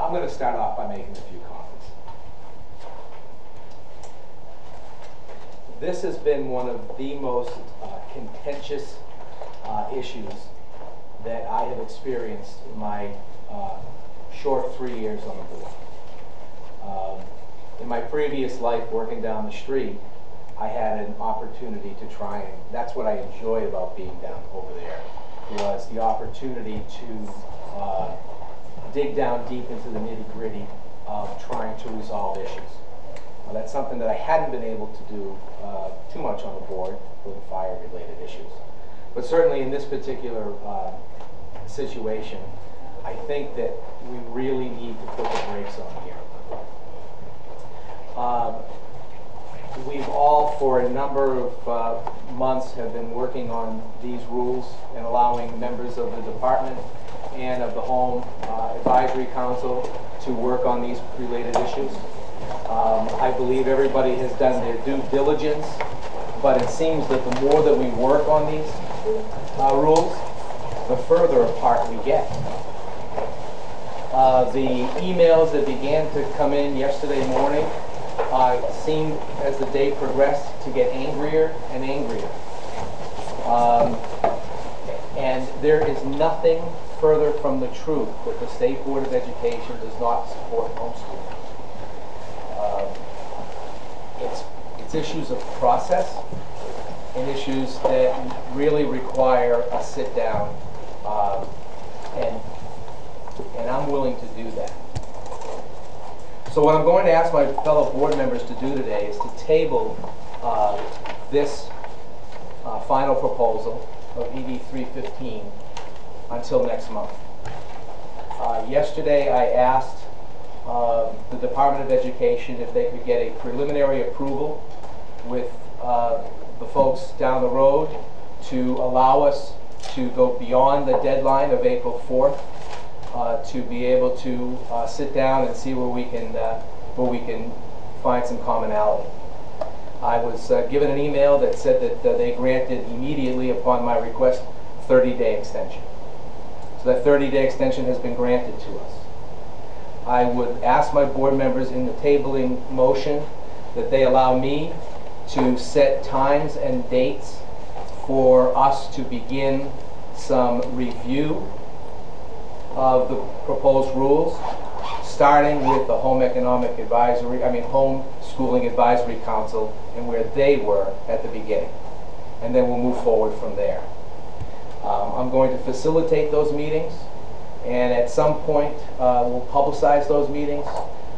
I'm going to start off by making a few comments. This has been one of the most contentious issues that I have experienced in my short 3 years on the board. In my previous life, working down the street, I had an opportunity to try and, that's what I enjoyed about being down over there, was the opportunity to dig down deep into the nitty-gritty of trying to resolve issues. That's something that I hadn't been able to do too much on the board for the fire-related issues. But certainly in this particular situation, I think that we really need to put the brakes on here. We've all, for a number of months, have been working on these rules and allowing members of the department and of the Home Advisory Council to work on these related issues. I believe everybody has done their due diligence, but it seems that the more that we work on these rules, the further apart we get. The emails that began to come in yesterday morning seemed, as the day progressed, to get angrier and angrier. And there is nothing further from the truth that the State Board of Education does not support homeschooling. It's issues of process and issues that really require a sit down, and I'm willing to do that. So what I'm going to ask my fellow board members to do today is to table this final proposal of ED 315 until next month. Yesterday I asked the Department of Education if they could get a preliminary approval with the folks down the road to allow us to go beyond the deadline of April 4th to be able to sit down and see where we can find some commonality. I was given an email that said that they granted immediately upon my request 30-day extension. So that 30-day extension has been granted to us. I would ask my board members in the tabling motion that they allow me to set times and dates for us to begin some review of the proposed rules, starting with the Home Schooling Advisory Council and where they were at the beginning. And then we'll move forward from there. I'm going to facilitate those meetings, and at some point we'll publicize those meetings,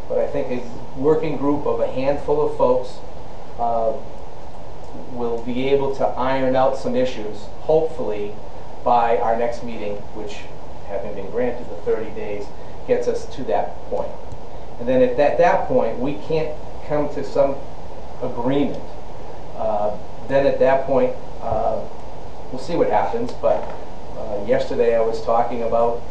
but I think a working group of a handful of folks will be able to iron out some issues, hopefully by our next meeting, which, having been granted the 30 days, gets us to that point. And then at that point, we can't come to some agreement. Then at that point, we'll see what happens, but yesterday I was talking about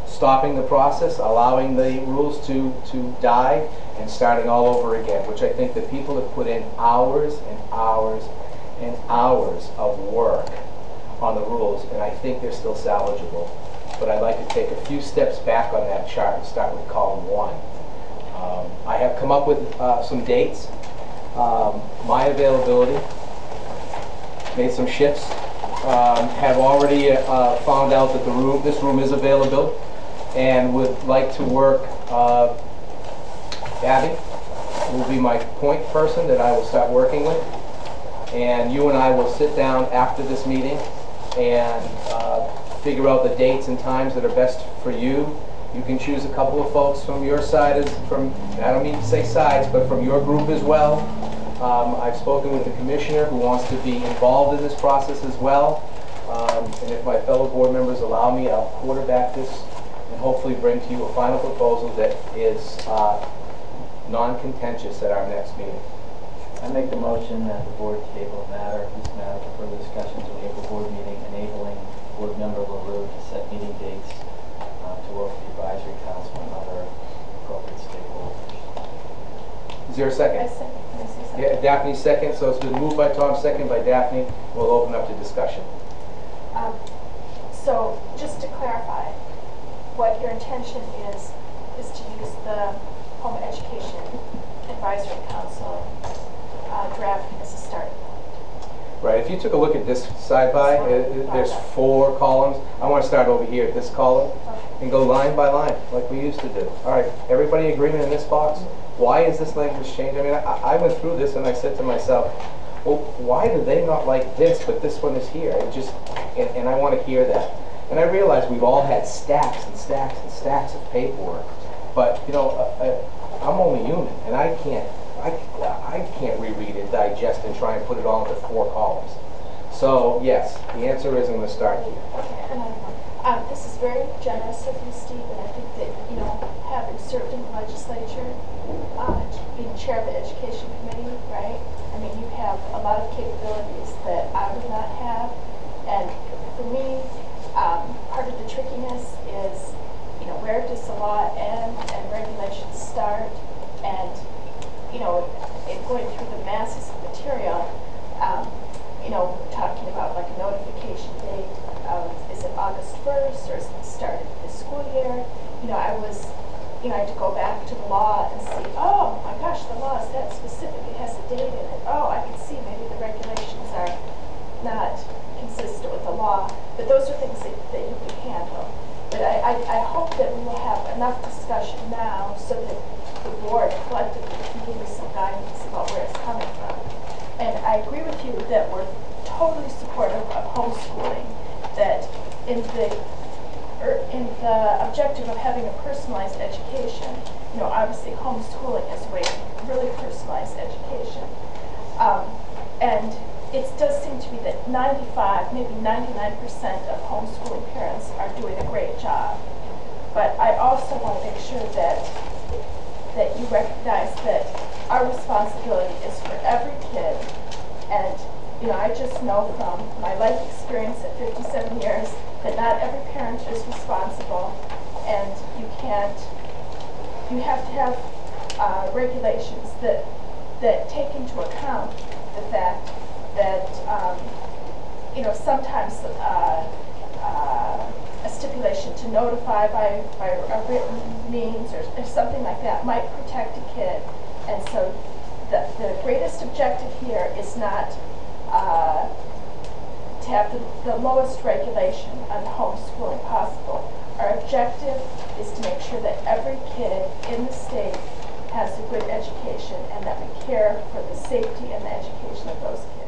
stopping the process, allowing the rules to die, and starting all over again, which I think that people have put in hours and hours and hours of work on the rules, and I think they're still salvageable. But I'd like to take a few steps back on that chart and start with column 1. I have come up with some dates, my availability, made some shifts, have already found out that this room is available, and would like to work. Abby will be my point person that I will start working with, and you and I will sit down after this meeting and figure out the dates and times that are best for you. You can choose a couple of folks from your side, I don't mean to say sides, but from your group as well. I've spoken with the commissioner who wants to be involved in this process as well. And if my fellow board members allow me, I'll quarterback this and hopefully bring to you a final proposal that is non-contentious at our next meeting. I make the motion that the board table this matter for further discussion to the April board meeting, enabling board member LaRue to set meeting dates to work with the advisory council and other appropriate stakeholders. Is there a second? I second. Yeah, Daphne second, so it's been moved by Tom, second by Daphne. We'll open up to discussion. So, just to clarify, what your intention is to use the Home Education Advisory Council draft as a starting point. Right, if you took a look at this side by, there's 4 columns. I want to start over here at this column and go line by line like we used to do. All right, everybody agreement in this box? Why is this language changed? I mean, I went through this and I said to myself, well, why do they not like this, but this one is here? And I want to hear that. And I realized we've all had stacks and stacks and stacks of paperwork. But, you know, I'm only human, and I can't reread it, digest, and try and put it all into 4 columns. So, yes, the answer is I'm going to start here. Okay, this is very generous of you, Steve, and I think that, you know, having served in the legislature, being chair of the education committee, right? I mean, you have a lot of capabilities that I would not have, and for me, part of the trickiness is, you know, where does the law end and regulations start? And, you know, going through the masses of material, you know, talking about like a notification date of, is it August 1st or is it the start of the school year? You know, I had to go back to the law and see, oh my gosh, the law is that specific, it has a date in it. Oh, I can see maybe the regulations are not consistent with the law. But those are things that you can handle. But I hope that we will have enough discussion now so that the board collectively can give you some guidance about where it's coming from. And I agree with you that we're totally supportive of homeschooling, that in the objective of having a personalized education, you know, obviously homeschooling is a way to really personalized education. And it does seem to be that 95, maybe 99% of homeschooling parents are doing a great job. But I also want to make sure that you recognize that our responsibility is for every kid. And, you know, I just know from my life experience at 57 years that not every parent is responsible, and you have to have regulations that take into account the fact that, you know, sometimes a stipulation to notify by a written means or something like that might protect a kid. And so the greatest objective here is not to have the lowest regulation on homeschooling possible. Our objective is to make sure that every kid in the state has a good education and that we care for the safety and the education of those kids.